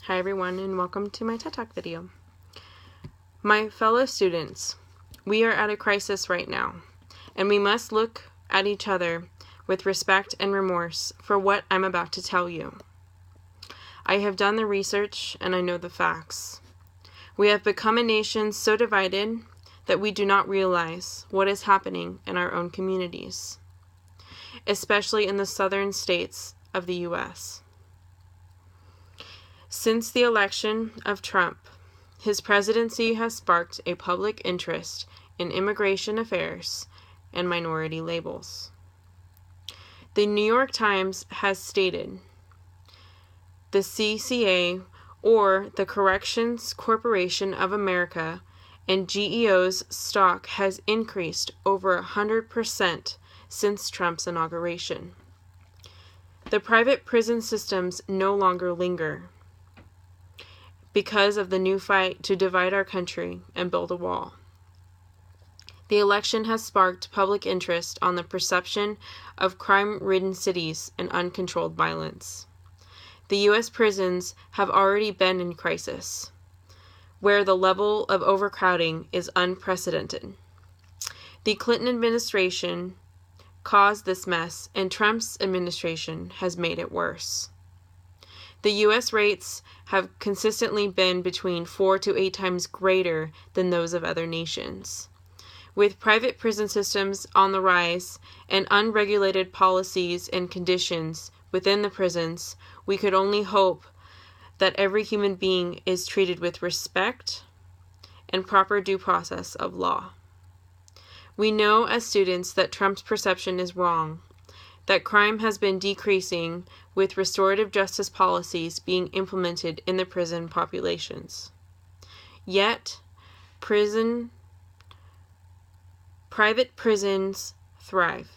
Hi everyone, and welcome to my TED Talk video. My fellow students, we are at a crisis right now, and we must look at each other with respect and remorse for what I'm about to tell you. I have done the research and I know the facts. We have become a nation so divided that we do not realize what is happening in our own communities, especially in the southern states of the U.S. Since the election of Trump, his presidency has sparked a public interest in immigration affairs and minority labels. The New York Times has stated, the CCA, or the Corrections Corporation of America, and GEO's stock has increased over 100% since Trump's inauguration. The private prison systems no longer linger because of the new fight to divide our country and build a wall. The election has sparked public interest on the perception of crime-ridden cities and uncontrolled violence. The U.S. prisons have already been in crisis, where the level of overcrowding is unprecedented. The Clinton administration caused this mess, and Trump's administration has made it worse. The U.S. rates have consistently been between 4 to 8 times greater than those of other nations. With private prison systems on the rise and unregulated policies and conditions within the prisons, we could only hope that every human being is treated with respect and proper due process of law. We know as students that Trump's perception is wrong, that crime has been decreasing with restorative justice policies being implemented in the prison populations. Yet, private prisons thrive.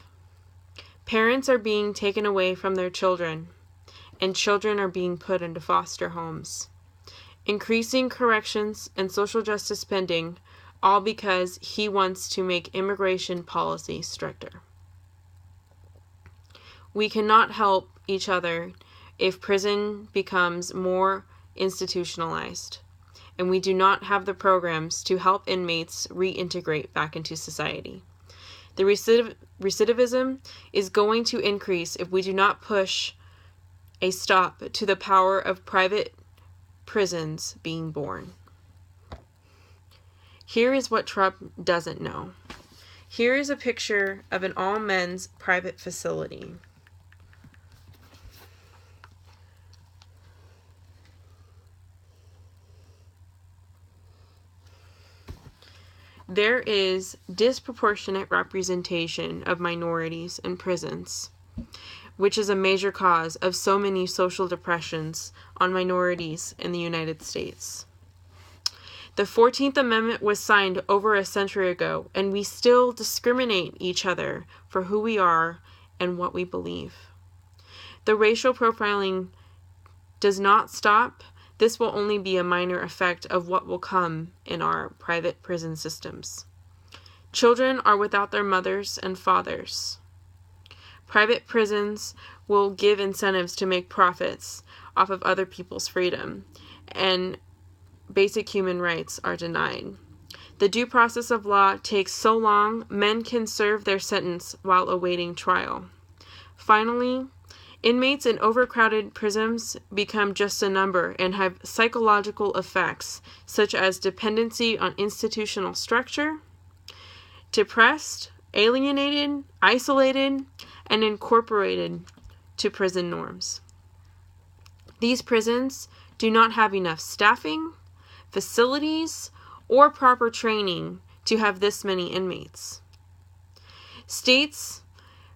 Parents are being taken away from their children, and children are being put into foster homes. Increasing corrections and social justice spending, all because he wants to make immigration policy stricter. We cannot help each other if prison becomes more institutionalized, and we do not have the programs to help inmates reintegrate back into society. The recidivism is going to increase if we do not push a stop to the power of private prisons being born. Here is what Trump doesn't know. Here is a picture of an all-men's private facility. There is disproportionate representation of minorities in prisons, which is a major cause of so many social depressions on minorities in the United States. The 14th Amendment was signed over a century ago, and we still discriminate each other for who we are and what we believe. The racial profiling does not stop. This will only be a minor effect of what will come in our private prison systems. Children are without their mothers and fathers. Private prisons will give incentives to make profits off of other people's freedom, and basic human rights are denied. The due process of law takes so long, men can serve their sentence while awaiting trial. Finally, inmates in overcrowded prisons become just a number and have psychological effects such as dependency on institutional structure, depressed, alienated, isolated, and incorporated to prison norms. These prisons do not have enough staffing, facilities, or proper training to have this many inmates. States'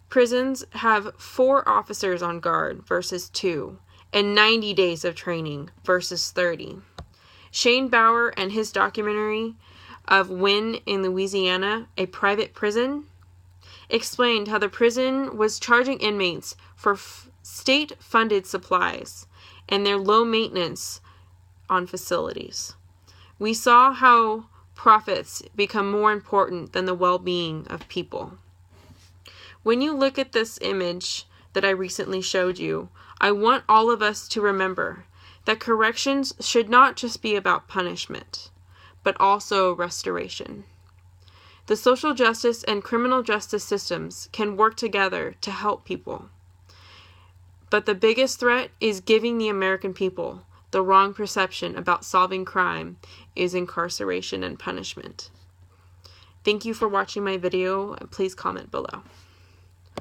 prisons have 4 officers on guard versus 2, and 90 days of training versus 30. Shane Bauer and his documentary of Wynne in Louisiana, a private prison, explained how the prison was charging inmates for state-funded supplies and their low maintenance on facilities. We saw how profits become more important than the well-being of people. When you look at this image that I recently showed you, I want all of us to remember that corrections should not just be about punishment, but also restoration. The social justice and criminal justice systems can work together to help people. But the biggest threat is giving the American people the wrong perception about solving crime is incarceration and punishment. Thank you for watching my video. Please comment below.